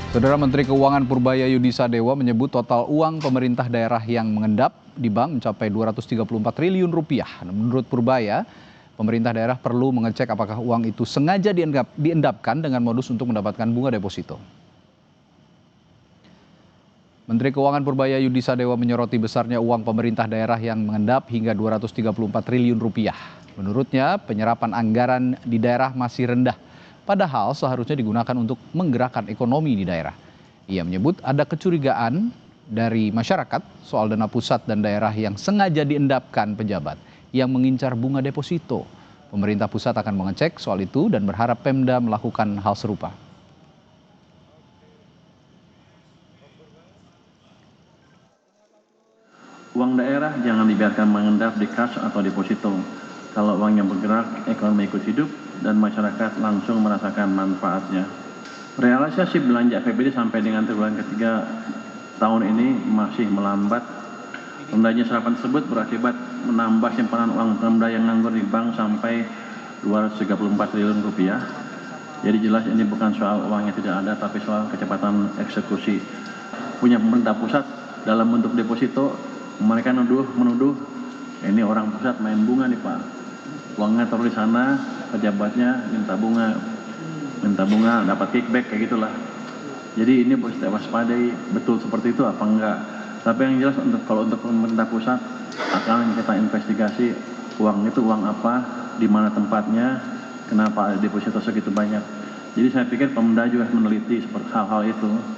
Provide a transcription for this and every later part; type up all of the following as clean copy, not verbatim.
Saudara Menteri Keuangan Purbaya Yudisadewa menyebut total uang pemerintah daerah yang mengendap di bank mencapai 234 triliun rupiah. Menurut Purbaya, pemerintah daerah perlu mengecek apakah uang itu sengaja diendapkan dengan modus untuk mendapatkan bunga deposito. Menteri Keuangan Purbaya Yudisadewa menyoroti besarnya uang pemerintah daerah yang mengendap hingga 234 triliun rupiah. Menurutnya, penyerapan anggaran di daerah masih rendah. Padahal seharusnya digunakan untuk menggerakkan ekonomi di daerah. Ia menyebut ada kecurigaan dari masyarakat soal dana pusat dan daerah yang sengaja diendapkan pejabat yang mengincar bunga deposito. Pemerintah pusat akan mengecek soal itu dan berharap Pemda melakukan hal serupa. Uang daerah jangan dibiarkan mengendap di kas atau deposito. Kalau uangnya bergerak, ekonomi ikut hidup, dan masyarakat langsung merasakan manfaatnya. Realisasi belanja APBD sampai dengan triwulan ketiga tahun ini masih melambat. Rendahnya serapan tersebut berakibat menambah simpanan uang Pemda yang nganggur di bank sampai 234 triliun rupiah. Jadi jelas ini bukan soal uangnya tidak ada, tapi soal kecepatan eksekusi. Punya pemerintah pusat dalam bentuk deposito, mereka menuduh ini orang pusat main bunga nih Pak. Uangnya taruh di sana, pejabatnya minta bunga, dapat kickback kayak gitulah. Jadi ini harus kita waspadai, betul seperti itu apa enggak. Tapi yang jelas kalau untuk pemerintah pusat akan kita investigasi uang itu uang apa, di mana tempatnya, kenapa ada deposito segitu banyak. Jadi saya pikir Pemda juga meneliti seperti hal-hal itu.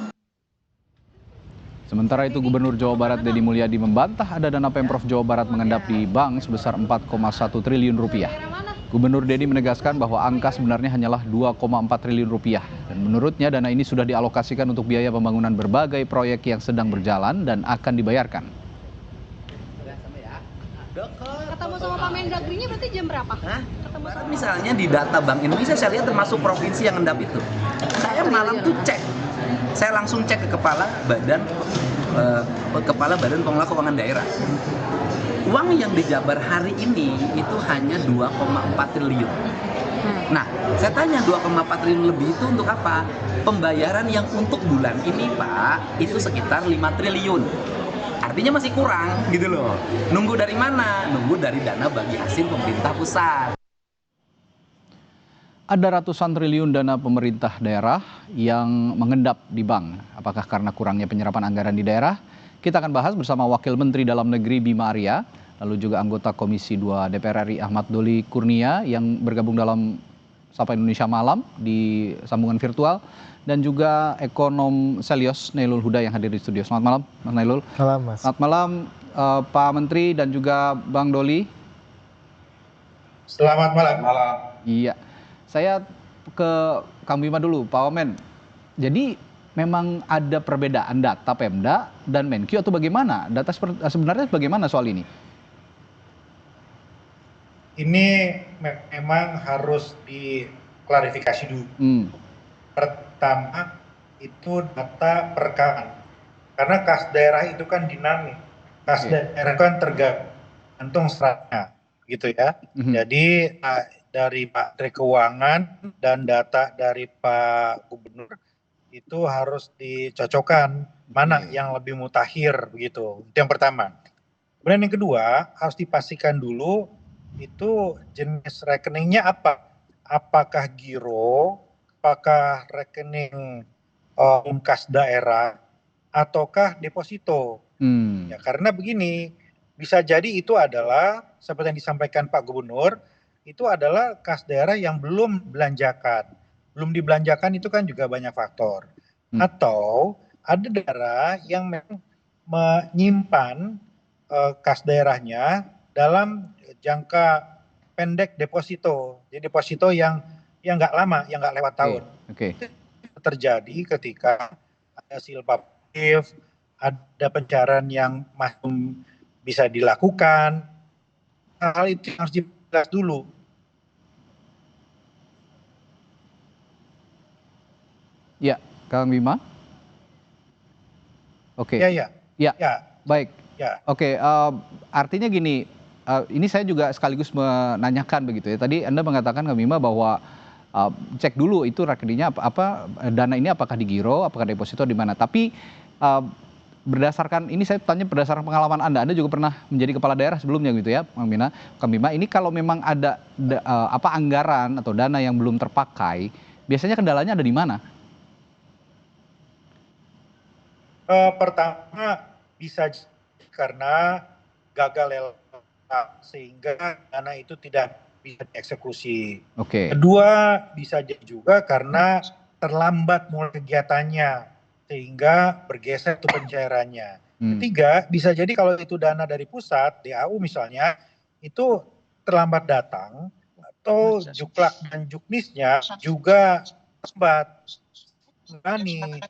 Sementara itu Gubernur Jawa Barat Deddy Mulyadi membantah ada dana Pemprov Jawa Barat mengendap di bank sebesar 4,1 triliun rupiah. Gubernur Deddy menegaskan bahwa angka sebenarnya hanyalah 2,4 triliun rupiah. Dan menurutnya dana ini sudah dialokasikan untuk biaya pembangunan berbagai proyek yang sedang berjalan dan akan dibayarkan. Ketemu sama Pak Mendagrinya berarti jam berapa? Ketemu sama... Misalnya di data Bank Indonesia saya lihat termasuk provinsi yang endap itu. Saya malam tuh cek. Saya langsung cek ke Kepala Badan Pengelola Keuangan Daerah. Uang yang di Jabar hari ini itu hanya 2,4 triliun. Nah, saya tanya 2,4 triliun lebih itu untuk apa? Pembayaran yang untuk bulan ini Pak, itu sekitar 5 triliun. Artinya masih kurang gitu loh. Nunggu dari mana? Nunggu dari dana bagi hasil pemerintah pusat. Ada ratusan triliun dana pemerintah daerah yang mengendap di bank. Apakah karena kurangnya penyerapan anggaran di daerah? Kita akan bahas bersama Wakil Menteri Dalam Negeri Bima Arya, lalu juga anggota Komisi 2 DPR RI Ahmad Doli Kurnia yang bergabung dalam Sapa Indonesia Malam di sambungan virtual, dan juga ekonom Selyos Nailul Huda yang hadir di studio. Selamat malam Mas Nailul. Malam Mas. Selamat malam Pak Menteri dan juga Bang Doli. Selamat malam. Iya. Saya ke Kang Bima dulu, Pak Wamen. Jadi memang ada perbedaan data Pemda dan Menkyu atau bagaimana? Data sebenarnya bagaimana soal ini? Ini memang harus diklarifikasi dulu. Pertama itu data perekaman. Karena kas daerah itu kan dinamik. Kas daerah kan tergantung seratnya, gitu ya. Jadi dari Pak Menteri Keuangan dan data dari Pak Gubernur itu harus dicocokkan mana yang lebih mutakhir begitu. Itu yang pertama. Kemudian yang kedua harus dipastikan dulu itu jenis rekeningnya apa. Apakah giro, apakah rekening kas daerah, ataukah deposito. Ya, karena begini, bisa jadi itu adalah seperti yang disampaikan Pak Gubernur, itu adalah kas daerah yang belum belanjakan. Belum dibelanjakan itu kan juga banyak faktor. Atau ada daerah yang memang menyimpan kas daerahnya dalam jangka pendek deposito. Jadi deposito yang nggak lama, yang nggak lewat tahun. Itu terjadi ketika ada silpa aktif, ada pencairan yang masih bisa dilakukan. Hal itu harus dijelas dulu. Ya, Kang Bima. Oke. Ya. Baik. Ya. Oke, artinya gini, ini saya juga sekaligus menanyakan begitu ya. Tadi Anda mengatakan Kang Bima bahwa cek dulu itu rekeningnya dana ini apakah di giro, apakah deposito di mana. Tapi berdasarkan ini saya tanya berdasarkan pengalaman Anda juga pernah menjadi kepala daerah sebelumnya gitu ya, Kang Bima. Ini kalau memang ada anggaran atau dana yang belum terpakai, biasanya kendalanya ada di mana? Pertama bisa karena gagal sehingga dana itu tidak bisa dieksekusi. Oke. Kedua bisa jadi juga karena terlambat mulai kegiatannya sehingga bergeser tuh pencairannya. Ketiga bisa jadi kalau itu dana dari pusat, DAU misalnya, itu terlambat datang atau juklak dan juknisnya juga lambat. Nih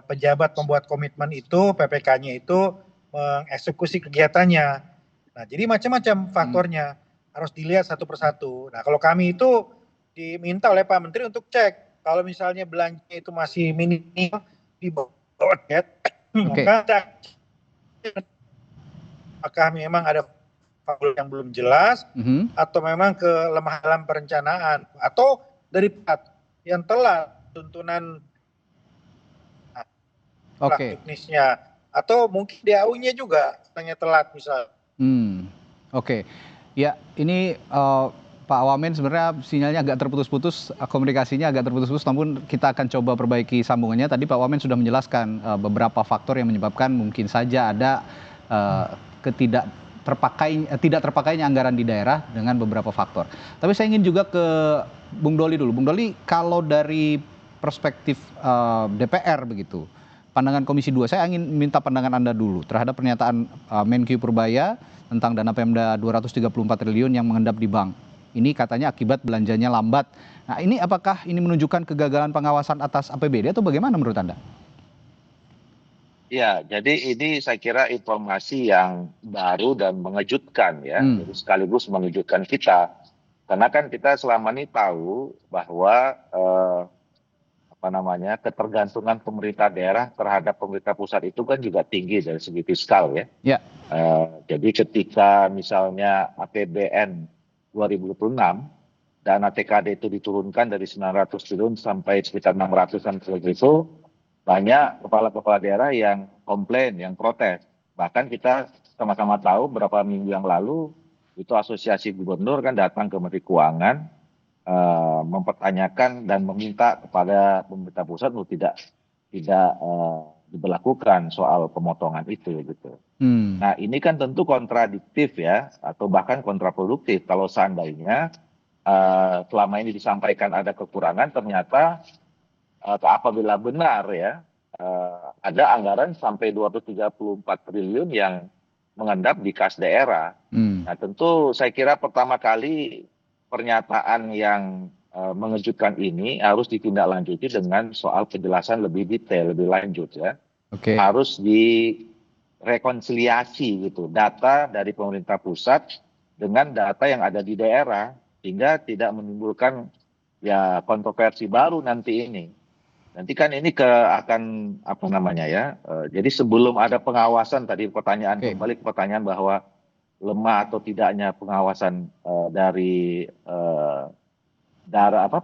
pejabat pembuat komitmen itu, PPK-nya itu mengeksekusi kegiatannya. Nah, jadi macam-macam faktornya harus dilihat satu persatu. Nah, kalau kami itu diminta oleh Pak Menteri untuk cek kalau misalnya belanja itu masih minimal di bawah target, maka apakah memang ada faktor yang belum jelas atau memang kelemahan dalam perencanaan atau dari pihak yang telat tuntunan teknisnya atau mungkin DAU-nya juga hanya telat misalnya. Oke. Ya, ini Pak Wamen sebenarnya sinyalnya agak terputus-putus, komunikasinya agak terputus-putus, namun kita akan coba perbaiki sambungannya. Tadi Pak Wamen sudah menjelaskan beberapa faktor yang menyebabkan mungkin saja ada tidak terpakainya anggaran di daerah dengan beberapa faktor. Tapi saya ingin juga ke Bung Doli dulu. Bung Doli, kalau dari perspektif DPR begitu, pandangan Komisi 2, saya ingin minta pandangan Anda dulu terhadap pernyataan Menkyu Purbaya tentang dana Pemda 234 triliun yang mengendap di bank. Ini katanya akibat belanjanya lambat. Nah, ini apakah ini menunjukkan kegagalan pengawasan atas APBD atau bagaimana menurut Anda? Ya, jadi ini saya kira informasi yang baru dan mengejutkan ya, jadi sekaligus mengejutkan kita. Karena kan kita selama ini tahu bahwa ketergantungan pemerintah daerah terhadap pemerintah pusat itu kan juga tinggi dari segi fiskal ya. Jadi ketika misalnya APBN 2026 dana TKD itu diturunkan dari 900 triliun sampai sekitar 600-an triliun itu, banyak kepala-kepala daerah yang komplain, yang protes. Bahkan kita sama-sama tahu beberapa minggu yang lalu itu asosiasi gubernur kan datang ke Menteri Keuangan mempertanyakan dan meminta kepada pemerintah pusat untuk tidak diberlakukan soal pemotongan itu gitu. Nah, ini kan tentu kontradiktif ya, atau bahkan kontraproduktif kalau seandainya selama ini disampaikan ada kekurangan, ternyata apabila benar ya ada anggaran sampai 234 triliun yang mengendap di kas daerah. Nah, tentu saya kira pertama kali pernyataan yang mengejutkan ini harus ditindaklanjuti dengan soal penjelasan lebih detail, lebih lanjut ya. Harus direkonsiliasi gitu data dari pemerintah pusat dengan data yang ada di daerah sehingga tidak menimbulkan ya kontroversi baru nanti ini. Nanti kan ini jadi sebelum ada pengawasan, tadi kembali ke pertanyaan bahwa lemah atau tidaknya pengawasan dari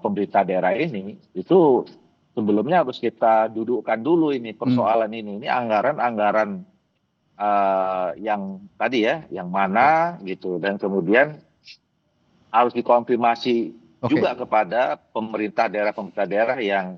pemerintah daerah ini, itu sebelumnya harus kita dudukkan dulu ini persoalan ini anggaran yang tadi ya, yang mana gitu, dan kemudian harus dikonfirmasi juga kepada pemerintah daerah yang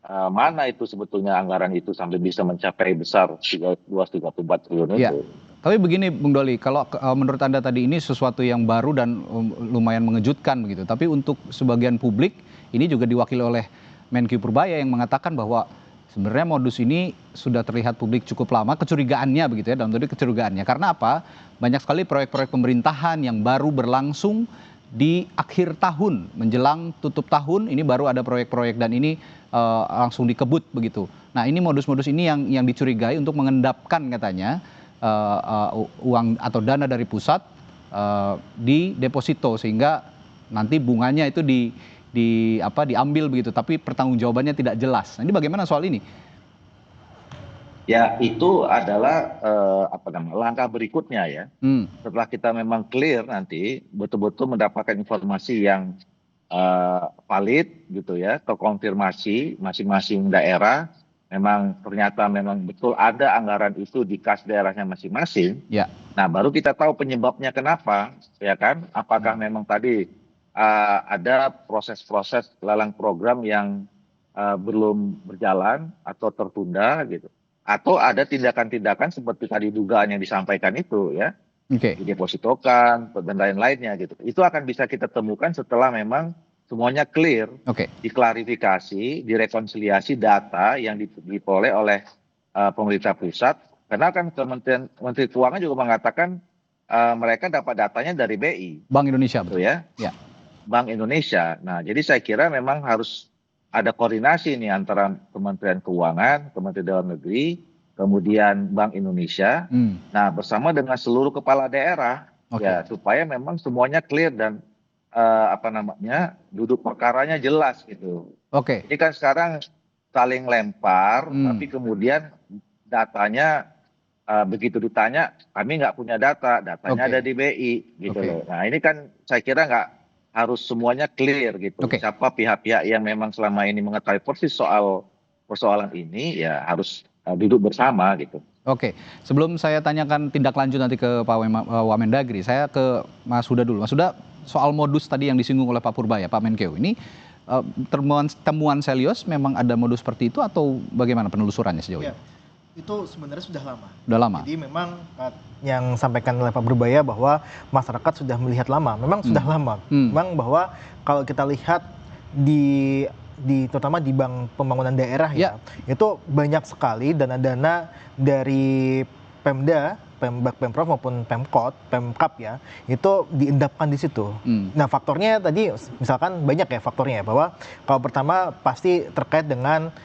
mana itu sebetulnya anggaran itu sampai bisa mencapai besar 234 triliun itu. Tapi begini Bung Doli, kalau menurut Anda tadi ini sesuatu yang baru dan lumayan mengejutkan begitu. Tapi untuk sebagian publik ini juga diwakili oleh Menkyu Purbaya yang mengatakan bahwa sebenarnya modus ini sudah terlihat publik cukup lama, kecurigaannya begitu ya, dalam tadi kecurigaannya. Karena apa? Banyak sekali proyek-proyek pemerintahan yang baru berlangsung di akhir tahun, menjelang tutup tahun, ini baru ada proyek-proyek dan ini langsung dikebut begitu. Nah, ini modus-modus ini yang dicurigai untuk mengendapkan katanya uang atau dana dari pusat di deposito sehingga nanti bunganya itu diambil begitu, tapi pertanggungjawabannya tidak jelas. Nah, ini bagaimana soal ini? Ya, itu adalah langkah berikutnya ya. Setelah kita memang clear nanti betul-betul mendapatkan informasi yang valid gitu ya, terkonfirmasi masing-masing daerah memang ternyata memang betul ada anggaran itu di kas daerahnya masing-masing. Ya. Nah, baru kita tahu penyebabnya kenapa, ya kan? Apakah memang tadi ada proses-proses lelang program yang belum berjalan atau tertunda gitu, atau ada tindakan-tindakan seperti tadi dugaan yang disampaikan itu ya, didepositokan dan lain-lainnya gitu. Itu akan bisa kita temukan setelah memang semuanya clear, diklarifikasi, direkonsiliasi data yang diperoleh oleh pemerintah pusat. Karena kan Menteri Keuangan juga mengatakan mereka dapat datanya dari BI. Bank Indonesia, betul ya? Ya. Bank Indonesia. Nah, jadi saya kira memang harus ada koordinasi nih antara Kementerian Keuangan, Kementerian Dalam Negeri, kemudian Bank Indonesia. Nah, bersama dengan seluruh kepala daerah, ya supaya memang semuanya clear dan duduk perkaranya jelas gitu. Ini kan sekarang saling lempar, tapi kemudian datanya begitu ditanya, kami nggak punya datanya ada di BI gitu loh. Nah ini kan saya kira nggak harus semuanya clear gitu. Siapa pihak-pihak yang memang selama ini mengetahui persis soal persoalan ini ya harus duduk bersama gitu. Sebelum saya tanyakan tindak lanjut nanti ke Pak Wamendagri, saya ke Mas Huda dulu. Mas Huda, soal modus tadi yang disinggung oleh Pak Purbaya, Pak Menkeu, ini temuan Selyos memang ada modus seperti itu atau bagaimana penelusurannya sejauh ini? Itu sebenarnya sudah lama. Sudah lama. Jadi memang yang sampaikan oleh Pak Purbaya bahwa masyarakat sudah melihat lama, memang sudah lama. Memang bahwa kalau kita lihat di terutama di bank pembangunan daerah ya, itu banyak sekali dana-dana dari Pemda, Pemprov maupun Pemkap ya, itu diendapkan di situ. Nah faktornya tadi misalkan banyak ya faktornya ya, bahwa kalau pertama pasti terkait dengan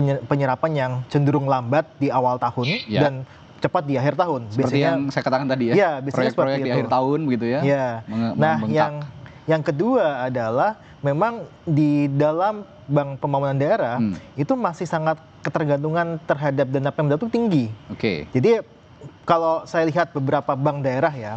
penyerapan yang cenderung lambat di awal tahun dan cepat di akhir tahun. Seperti biasanya, yang saya katakan tadi ya, proyek-proyek di akhir tahun begitu ya. Nah yang kedua adalah memang di dalam bank pembangunan daerah itu masih sangat ketergantungan terhadap dana Pemda itu tinggi. Jadi kalau saya lihat beberapa bank daerah ya,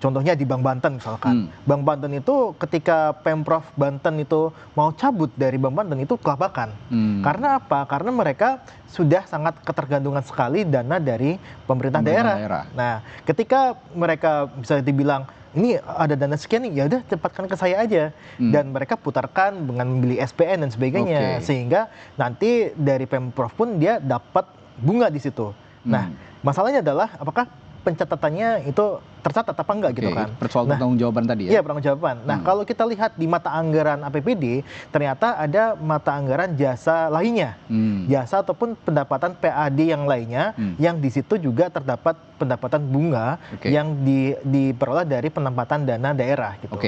contohnya di Bank Banten misalkan. Bank Banten itu ketika Pemprov Banten itu mau cabut dari Bank Banten itu kelabakan. Karena apa? Karena mereka sudah sangat ketergantungan sekali dana dari pemerintah daerah. Nah, ketika mereka bisa dibilang ini ada dana sekian nih, ya udah cepatkan ke saya aja. Dan mereka putarkan dengan membeli SPN dan sebagainya. Sehingga nanti dari Pemprov pun dia dapat bunga di situ. Nah, masalahnya adalah apakah pencatatannya itu tercatat apa enggak gitu kan. Persoalan pertanggungjawaban tadi ya? Iya, pertanggungjawaban. Nah, kalau kita lihat di mata anggaran APBD, ternyata ada mata anggaran jasa lainnya. Jasa ataupun pendapatan PAD yang lainnya, yang di situ juga terdapat pendapatan bunga yang diperoleh dari penempatan dana daerah gitu.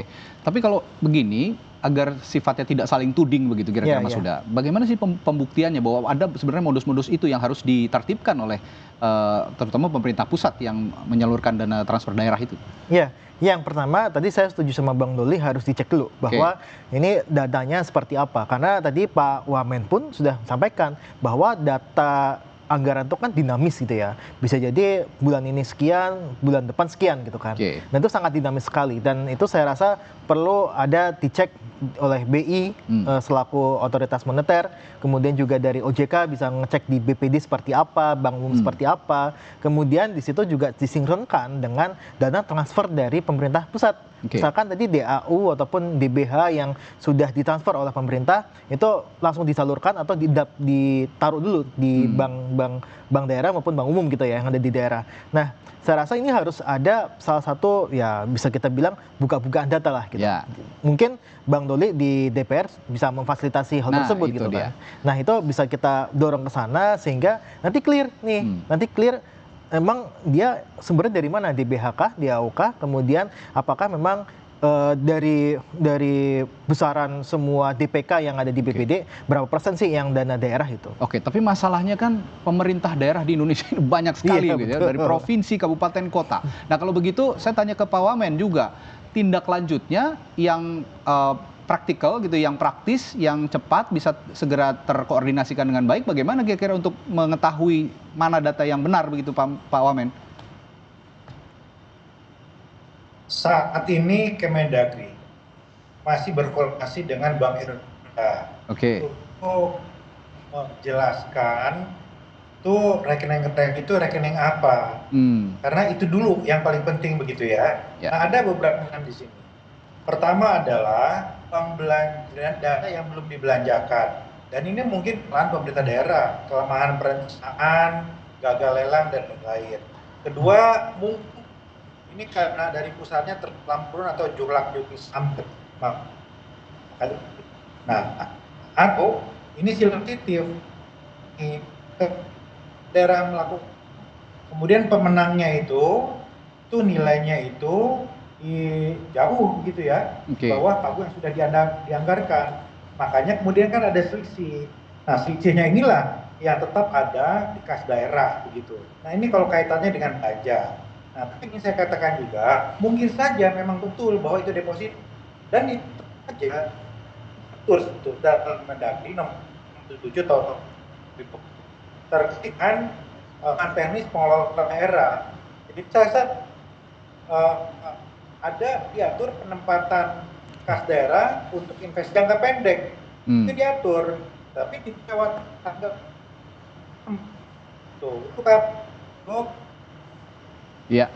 Tapi kalau begini, agar sifatnya tidak saling tuding begitu kira-kira Mas Huda. Bagaimana sih pembuktiannya bahwa ada sebenarnya modus-modus itu yang harus ditertibkan oleh terutama pemerintah pusat yang menyalurkan dana transfer daerah itu? Ya, yang pertama tadi saya setuju sama Bang Doli, harus dicek dulu bahwa ini datanya seperti apa. Karena tadi Pak Wamen pun sudah sampaikan bahwa data anggaran itu kan dinamis gitu ya. Bisa jadi bulan ini sekian, bulan depan sekian gitu kan. Dan itu sangat dinamis sekali. Dan itu saya rasa perlu ada dicek oleh BI selaku otoritas moneter. Kemudian juga dari OJK bisa ngecek di BPD seperti apa, Bank Umum seperti apa. Kemudian di situ juga disinkronkan dengan dana transfer dari pemerintah pusat. Misalkan tadi DAU ataupun DBH yang sudah ditransfer oleh pemerintah itu langsung disalurkan atau ditaruh dulu di bank daerah maupun bank umum gitu ya yang ada di daerah. Nah, saya rasa ini harus ada salah satu ya bisa kita bilang buka-bukaan data lah gitu. Mungkin Bang Doli di DPR bisa memfasilitasi hal tersebut gitu kan. Nah, itu bisa kita dorong ke sana sehingga nanti clear nih. Nanti clear emang dia sumbernya dari mana, DBHK, DAUK, kemudian apakah memang dari besaran semua DPK yang ada di BPD, berapa persen sih yang dana daerah itu? Tapi masalahnya kan pemerintah daerah di Indonesia ini banyak sekali gitu ya, dari provinsi, kabupaten, kota. Nah kalau begitu saya tanya ke Pak Wamen juga, tindak lanjutnya yang praktikal gitu, yang praktis, yang cepat, bisa segera terkoordinasikan dengan baik, bagaimana kira-kira untuk mengetahui mana data yang benar begitu Pak Wamen? Saat ini Kemendagri masih berkoordinasi dengan Bank Indonesia. Oke. Untuk menjelaskan rekening itu rekening apa. Karena itu dulu yang paling penting begitu ya. Nah, ada beberapa di sini. Pertama adalah pembelanjaan dana yang belum dibelanjakan. Dan ini mungkin peran pemerintah daerah, kelemahan perencanaan, gagal lelang, dan lain-lain. Kedua, mungkin ini karena dari pusatnya terlampau atau julak-julik sampai. Nah, atau ini selektif. Daerah melakukan, kemudian pemenangnya itu nilainya itu jauh gitu ya, bawah pagu yang sudah dianggarkan. Makanya kemudian kan ada selisih. Nah, selisihnya inilah yang tetap ada di kas daerah begitu. Nah, ini kalau kaitannya dengan pajak. Nah, tapi ingin saya katakan juga, mungkin saja memang betul bahwa itu deposit dan itu saja betul dalam Mendagri nomor 7 tahun terkait dengan teknis pengelolaan daerah. Jadi saya ada diatur penempatan kas daerah untuk investasi jangka pendek. Itu diatur, tapi di lewat tanggal itu kan Iya.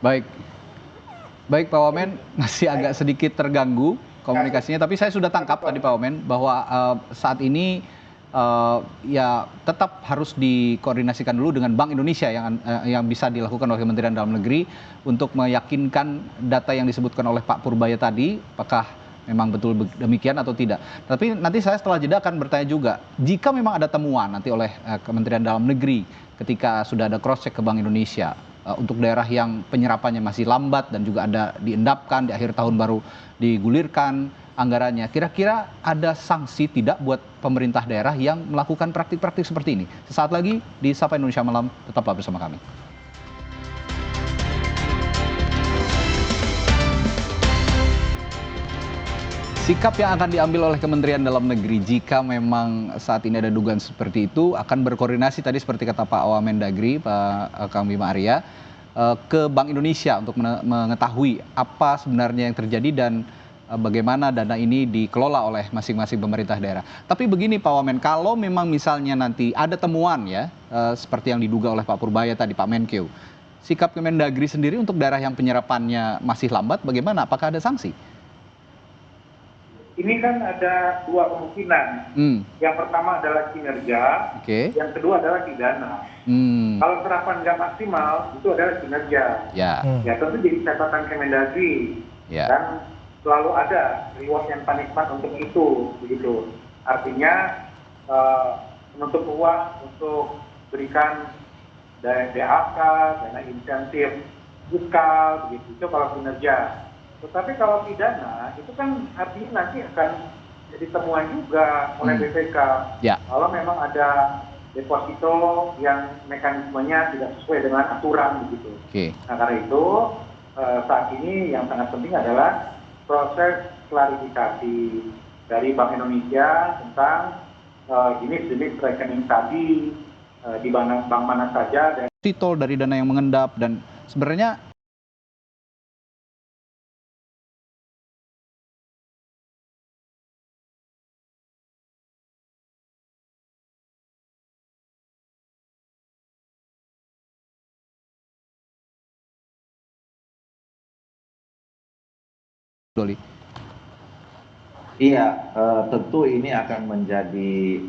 Baik Pak Wamen, masih agak sedikit terganggu komunikasinya, tapi saya sudah tangkap tadi Pak Wamen bahwa saat ini ya tetap harus dikoordinasikan dulu dengan Bank Indonesia yang bisa dilakukan oleh Kementerian Dalam Negeri untuk meyakinkan data yang disebutkan oleh Pak Purbaya tadi, apakah memang betul demikian atau tidak. Tapi nanti saya setelah jeda akan bertanya juga, jika memang ada temuan nanti oleh Kementerian Dalam Negeri ketika sudah ada cross check ke Bank Indonesia untuk daerah yang penyerapannya masih lambat dan juga ada diendapkan di akhir tahun baru digulirkan anggarannya, kira-kira ada sanksi tidak buat pemerintah daerah yang melakukan praktik-praktik seperti ini? Sesaat lagi di Sapa Indonesia Malam, tetaplah bersama kami. Sikap yang akan diambil oleh Kementerian Dalam Negeri jika memang saat ini ada dugaan seperti itu akan berkoordinasi tadi seperti kata Pak Wamendagri, Pak Kang Bima Arya, ke Bank Indonesia untuk mengetahui apa sebenarnya yang terjadi dan bagaimana dana ini dikelola oleh masing-masing pemerintah daerah. Tapi begini Pak Wamen, kalau memang misalnya nanti ada temuan ya, seperti yang diduga oleh Pak Purbaya tadi, Pak Menkeu, sikap Kemendagri sendiri untuk daerah yang penyerapannya masih lambat, bagaimana? Apakah ada sanksi? Ini kan ada dua kemungkinan. Yang pertama adalah kinerja, yang kedua adalah pidana. Kalau serapan nggak maksimal, itu adalah kinerja. Ya tentu jadi catatan Kemendagri. Dan selalu ada reward and punishment untuk itu, begitu. Artinya menuntut uang untuk berikan dana DAK, dana insentif fiskal, begitu. Itu kalau kinerja. Tetapi kalau pidana, itu kan artinya nanti akan jadi temuan juga oleh BPK. Kalau memang ada deposito yang mekanismenya tidak sesuai dengan aturan, begitu. Nah, karena itu saat ini yang sangat penting adalah proses klarifikasi dari Bank Indonesia tentang jenis-jenis rekening tadi di bank mana saja. Titol dari dana yang mengendap dan sebenarnya Iya, tentu ini akan menjadi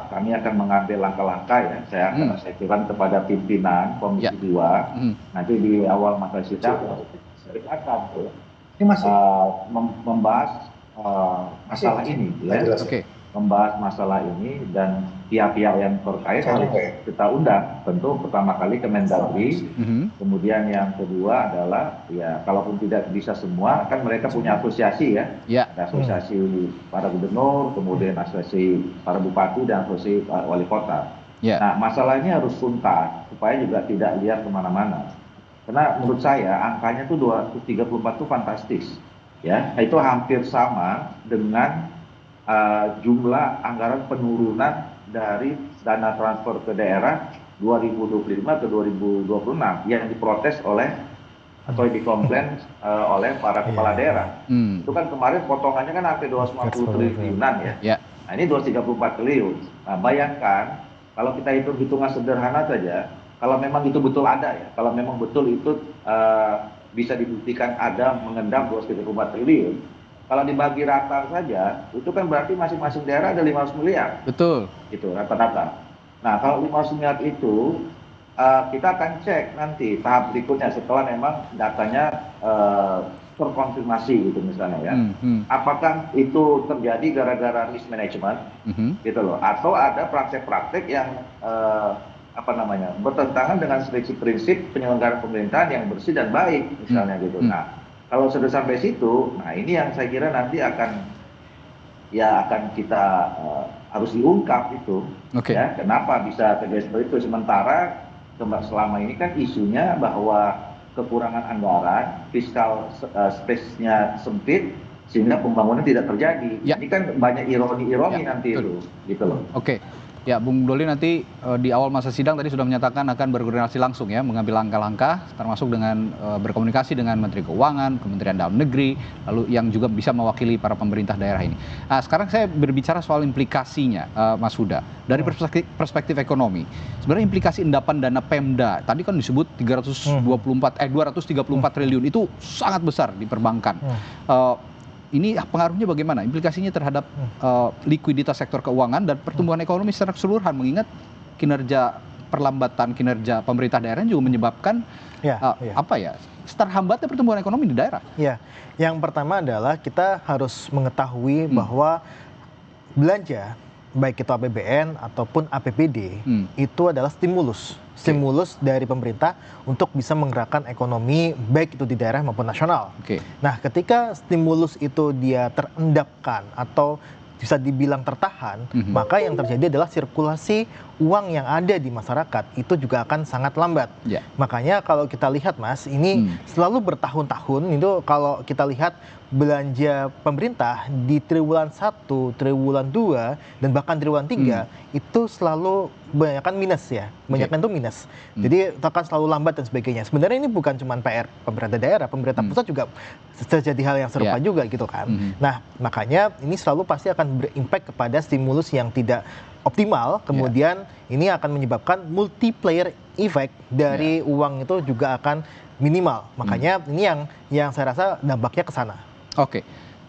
kami akan mengambil langkah-langkah ya. Saya kira kepada pimpinan Komisi 2 nanti di awal masa sidang akan membahas masalah ini ya. Membahas masalah ini dan pihak-pihak yang terkait harus kita undang. Tentu pertama kali Kemendagri, kemudian yang kedua adalah ya kalaupun tidak bisa semua kan mereka punya asosiasi ya. Ada asosiasi para gubernur, kemudian asosiasi para bupati dan asosiasi wali kota. Nah masalahnya harus tuntas supaya juga tidak liar kemana-mana. Karena menurut saya angkanya tuh 234 itu fantastis ya. Itu hampir sama dengan jumlah anggaran penurunan dari dana transfer ke daerah 2025 ke 2026 yang diprotes oleh atau dikomplain oleh para kepala daerah. Itu kan kemarin potongannya kan hampir 250 triliunan ya. Nah ini 234 triliun. Nah bayangkan kalau kita hitungan sederhana saja, kalau memang itu betul ada ya, kalau memang betul itu bisa dibuktikan ada mengendap 234 triliun, kalau dibagi rata saja, itu kan berarti masing-masing daerah ada 500 miliar. Betul. Gitu rata-rata. Nah kalau 500 miliar itu, kita akan cek nanti tahap berikutnya setelah memang datanya terkonfirmasi gitu misalnya ya. Apakah itu terjadi gara-gara mismanagement gitu loh, atau ada praktek-praktek yang bertentangan dengan prinsip penyelenggaraan pemerintahan yang bersih dan baik misalnya gitu. Nah kalau sudah sampai situ, nah ini yang saya kira nanti akan kita harus diungkap itu. Ya, kenapa bisa terjadi seperti itu, sementara selama ini kan isunya bahwa kekurangan anggaran, fiskal space-nya sempit sehingga pembangunan tidak terjadi. Ini kan banyak ironi-ironi nanti itu, gitu loh. Ya, Bung Doli nanti di awal masa sidang tadi sudah menyatakan akan berkoordinasi langsung ya, mengambil langkah-langkah termasuk dengan berkomunikasi dengan Menteri Keuangan, Kementerian Dalam Negeri, lalu yang juga bisa mewakili para pemerintah daerah ini. Nah, sekarang saya berbicara soal implikasinya, Mas Huda. Dari perspektif ekonomi, sebenarnya implikasi endapan dana Pemda, tadi kan disebut 234 triliun, itu sangat besar di perbankan. Ini pengaruhnya bagaimana? Implikasinya terhadap likuiditas sektor keuangan dan pertumbuhan ekonomi secara keseluruhan, mengingat perlambatan kinerja pemerintah daerah juga menyebabkan terhambatnya pertumbuhan ekonomi di daerah. Ya, yang pertama adalah kita harus mengetahui bahwa belanja baik itu APBN ataupun APBD itu adalah stimulus dari pemerintah untuk bisa menggerakkan ekonomi baik itu di daerah maupun nasional. Nah, ketika stimulus itu dia terendapkan atau bisa dibilang tertahan, maka yang terjadi adalah sirkulasi uang yang ada di masyarakat itu juga akan sangat lambat. Makanya kalau kita lihat Mas, ini selalu bertahun-tahun itu kalau kita lihat belanja pemerintah di triwulan 1, triwulan 2, dan bahkan triwulan 3 itu selalu kebanyakan minus ya. Kebanyakan itu minus. Jadi akan selalu lambat dan sebagainya. Sebenarnya ini bukan cuma PR pemerintah daerah, pemerintah pusat juga terjadi hal yang serupa juga gitu kan. Nah, makanya ini selalu pasti akan berimpact kepada stimulus yang tidak optimal, kemudian ini akan menyebabkan multiplier effect dari uang itu juga akan minimal. Makanya ini yang saya rasa dampaknya ke sana.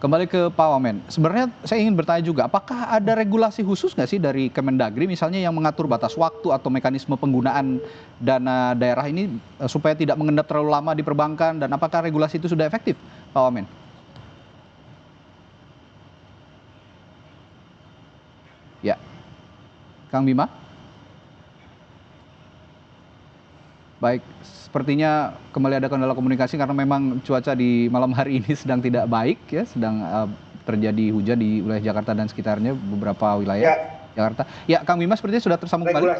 Kembali ke Pak Wamen. Sebenarnya saya ingin bertanya juga, apakah ada regulasi khusus nggak sih dari Kemendagri misalnya yang mengatur batas waktu atau mekanisme penggunaan dana daerah ini supaya tidak mengendap terlalu lama di perbankan, dan apakah regulasi itu sudah efektif, Pak Wamen? Ya, Kang Bima? Baik, sepertinya kembali ada kendala komunikasi karena memang cuaca di malam hari ini sedang tidak baik ya, sedang terjadi hujan di wilayah Jakarta dan sekitarnya, beberapa wilayah Jakarta. Ya, Kang Bima sepertinya sudah tersambung kembali.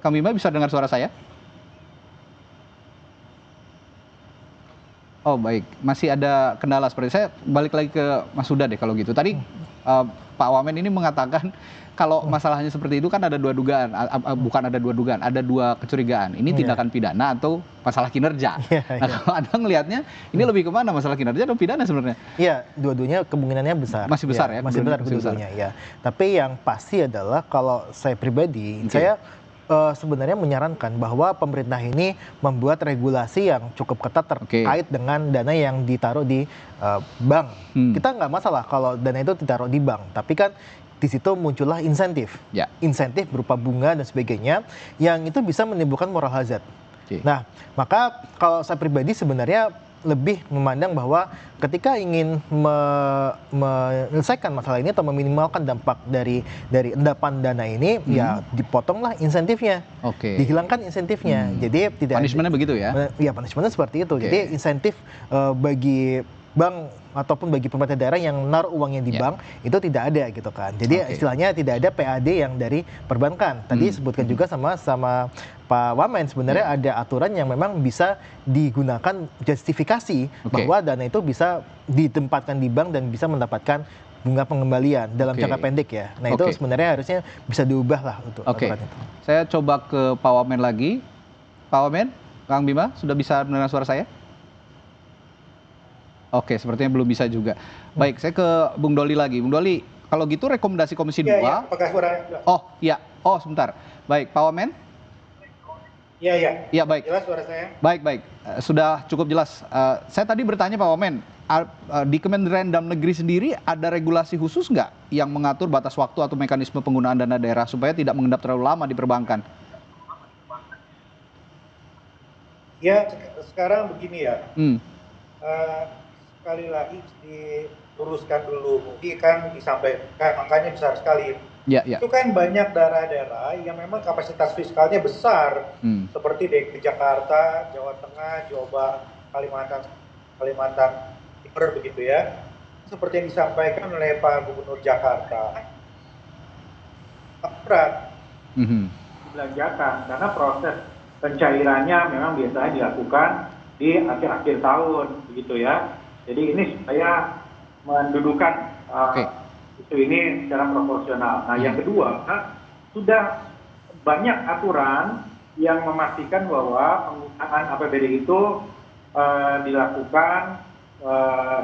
Kang Bima bisa dengar suara saya? Oh baik, masih ada kendala seperti saya balik lagi ke Mas Huda deh kalau gitu. Tadi Pak Wamen ini mengatakan kalau masalahnya seperti itu kan ada dua dugaan, bukan ada dua dugaan, ada dua kecurigaan. Ini tindakan pidana atau masalah kinerja. Nah kalau Anda ngelihatnya ini lebih kemana, masalah kinerja atau pidana sebenarnya? Iya, dua-duanya kemungkinannya besar. Masih besar ya? Masih besar dua-duanya ya. Tapi yang pasti adalah kalau saya pribadi, saya sebenarnya menyarankan bahwa pemerintah ini membuat regulasi yang cukup ketat terkait dengan dana yang ditaruh di bank. Kita nggak masalah kalau dana itu ditaruh di bank, tapi kan di situ muncullah insentif, insentif berupa bunga dan sebagainya, yang itu bisa menimbulkan moral hazard. Nah, maka kalau saya pribadi sebenarnya lebih memandang bahwa ketika ingin menyelesaikan masalah ini atau meminimalkan dampak dari endapan dana ini, ya dipotonglah insentifnya, dihilangkan insentifnya. Jadi tidak. Punishmentnya begitu ya? Ya, punishmentnya seperti itu. Jadi insentif bagi bank ataupun bagi pemerintah daerah yang naruh uangnya di bank itu tidak ada gitu kan. Jadi istilahnya tidak ada PAD yang dari perbankan. Tadi sebutkan juga sama Pak Wamen, sebenarnya ada aturan yang memang bisa digunakan justifikasi bahwa dana itu bisa ditempatkan di bank dan bisa mendapatkan bunga pengembalian dalam jangka pendek ya. Nah itu sebenarnya harusnya bisa diubah lah untuk aturan itu. Saya coba ke Pak Wamen lagi. Pak Wamen, Kang Bima, sudah bisa mendengar suara saya? Oke, sepertinya belum bisa juga. Baik, saya ke Bung Doli lagi. Bung Doli, kalau gitu rekomendasi Komisi 2... Iya, apakah suaranya? Oh, iya. Oh, sebentar. Baik, Pak Wamen? Iya. Iya, baik. Jelas suara saya? Baik. Sudah cukup jelas. Saya tadi bertanya Pak Wamen, di Kementerian Dalam Negeri sendiri ada regulasi khusus nggak yang mengatur batas waktu atau mekanisme penggunaan dana daerah supaya tidak mengendap terlalu lama di perbankan? Ya, sekarang begini ya. Sekali lagi diluruskan dulu, mungkin kan disampaikan angkanya besar sekali. Ya. Itu kan banyak daerah-daerah yang memang kapasitas fiskalnya besar, seperti DKI Jakarta, Jawa Tengah, Jawa Barat, Kalimantan Timur begitu ya. Seperti yang disampaikan oleh Pak Gubernur Jakarta, berat dibelanjakan karena proses pencairannya memang biasanya dilakukan di akhir-akhir tahun begitu ya. Jadi ini supaya mendudukan isu ini secara proporsional. Nah, yang kedua, sudah banyak aturan yang memastikan bahwa penggunaan APBD itu dilakukan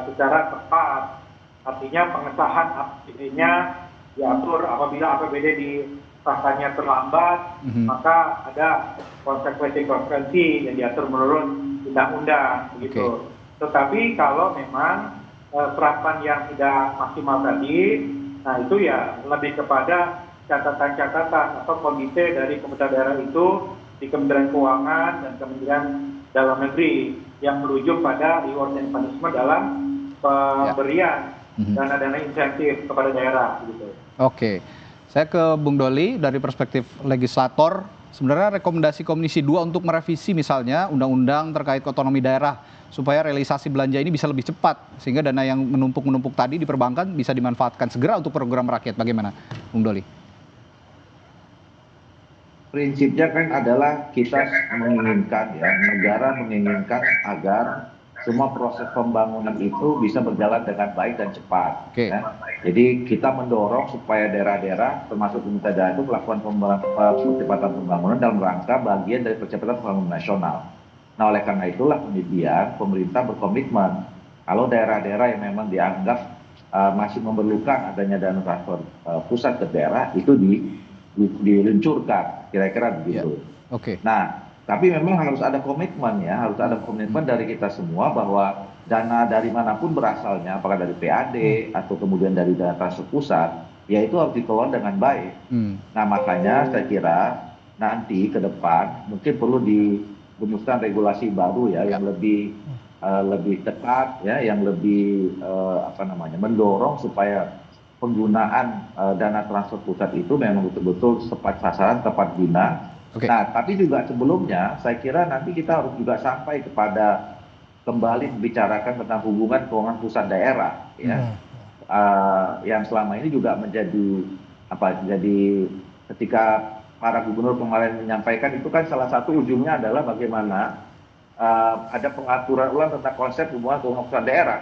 secara tepat. Artinya pengesahan APBD-nya diatur apabila APBD disahkannya terlambat, maka ada konsekuensi yang diatur menurut undang-undang begitu. Tetapi kalau memang serapan yang tidak maksimal tadi, nah itu ya lebih kepada catatan-catatan atau komite dari pemerintah daerah itu di Kementerian Keuangan dan Kementerian Dalam Negeri yang merujuk pada reward and punishment dalam pemberian dana-dana insentif kepada daerah gitu. Oke. Saya ke Bung Doli dari perspektif legislator. Sebenarnya rekomendasi Komisi 2 untuk merevisi misalnya undang-undang terkait otonomi daerah supaya realisasi belanja ini bisa lebih cepat sehingga dana yang menumpuk-menumpuk tadi di perbankan bisa dimanfaatkan segera untuk program rakyat. Bagaimana, Bung Doli? Prinsipnya kan adalah kita menginginkan ya, negara menginginkan agar semua proses pembangunan itu bisa berjalan dengan baik dan cepat. Ya. Jadi kita mendorong supaya daerah-daerah termasuk pemerintah daerah itu melakukan percepatan pembangunan dalam rangka bagian dari percepatan pembangunan nasional. Nah, oleh karena itulah kemudian pemerintah berkomitmen kalau daerah-daerah yang memang dianggap masih memerlukan adanya dana transfer pusat ke daerah itu diluncurkan, kira-kira begitu. Nah, tapi memang harus ada komitmen ya, harus ada komitmen dari kita semua bahwa dana dari manapun berasalnya, apakah dari PAD atau kemudian dari dana transfer pusat, ya itu harus dikelola dengan baik. Nah, makanya saya kira nanti ke depan mungkin perlu dirumuskan regulasi baru ya, yang lebih ketat ya, yang lebih mendorong supaya penggunaan dana transfer pusat itu memang betul-betul tepat sasaran, tepat guna. Nah, tapi juga sebelumnya saya kira nanti kita harus juga sampai kepada kembali membicarakan tentang hubungan keuangan pusat daerah ya. Yang selama ini juga jadi ketika para gubernur kemarin menyampaikan itu kan salah satu ujungnya adalah bagaimana ada pengaturan ulang tentang konsep hubungan keuangan pusat daerah.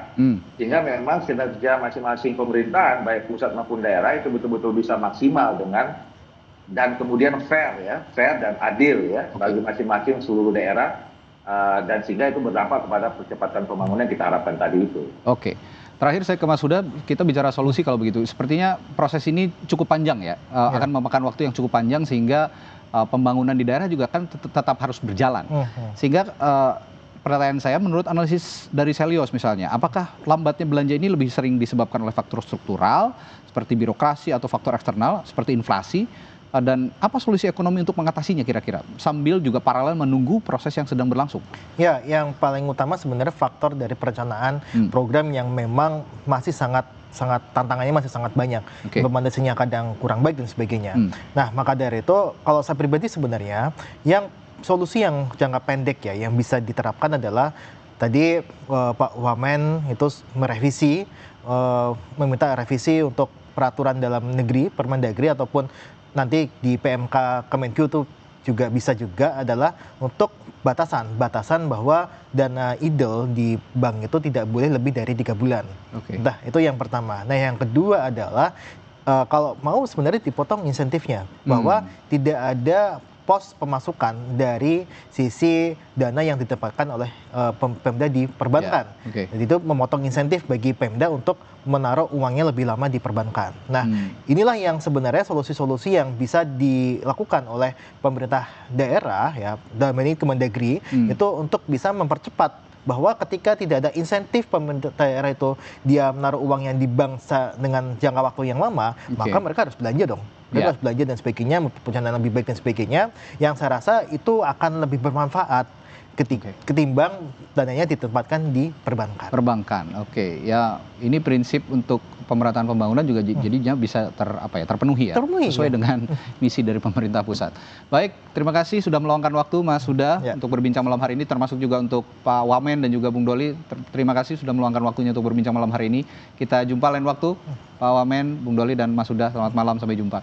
Sehingga memang kinerja masing-masing pemerintahan baik pusat maupun daerah itu betul-betul bisa maksimal dan kemudian fair dan adil ya bagi masing-masing seluruh daerah dan sehingga itu berdampak kepada percepatan pembangunan yang kita harapkan tadi itu. Oke. Terakhir saya ke Mas Huda, kita bicara solusi kalau begitu. Sepertinya proses ini cukup panjang ya, akan memakan waktu yang cukup panjang sehingga pembangunan di daerah juga kan tetap harus berjalan. Sehingga pertanyaan saya, menurut analisis dari Selios misalnya, apakah lambatnya belanja ini lebih sering disebabkan oleh faktor struktural seperti birokrasi atau faktor eksternal seperti inflasi? Dan apa solusi ekonomi untuk mengatasinya kira-kira sambil juga paralel menunggu proses yang sedang berlangsung? Ya, yang paling utama sebenarnya faktor dari perencanaan program yang memang masih sangat tantangannya masih sangat banyak. Implementasinya kadang kurang baik dan sebagainya. Nah, maka dari itu kalau saya pribadi sebenarnya yang solusi yang jangka pendek ya yang bisa diterapkan adalah tadi Pak Wamen itu merevisi meminta revisi untuk peraturan dalam negeri Permendagri ataupun nanti di PMK Kemenkyu itu juga bisa juga adalah untuk batasan bahwa dana idle di bank itu tidak boleh lebih dari 3 bulan. Nah, itu yang pertama. Nah, yang kedua adalah kalau mau sebenarnya dipotong insentifnya bahwa tidak ada pos pemasukan dari sisi dana yang ditempatkan oleh Pemda di perbankan. Jadi itu memotong insentif bagi Pemda untuk menaruh uangnya lebih lama di perbankan. Nah, inilah yang sebenarnya solusi-solusi yang bisa dilakukan oleh pemerintah daerah ya, dalam ini Kemendagri itu untuk bisa mempercepat bahwa ketika tidak ada insentif pemerintah daerah itu dia menaruh uangnya di bank dengan jangka waktu yang lama, maka mereka harus belanja dong. Mereka harus belanja dan sebagainya, punya dana lebih baik dan sebagainya, yang saya rasa itu akan lebih bermanfaat ketimbang dananya ditempatkan di perbankan. Oke. Ya, ini prinsip untuk pemerataan pembangunan juga jadinya bisa terpenuhi ya, sesuai dengan misi dari pemerintah pusat. Baik, terima kasih sudah meluangkan waktu Mas Huda untuk berbincang malam hari ini, termasuk juga untuk Pak Wamen dan juga Bung Doli. Terima kasih sudah meluangkan waktunya untuk berbincang malam hari ini. Kita jumpa lain waktu, Pak Wamen, Bung Doli dan Mas Huda. Selamat malam, sampai jumpa.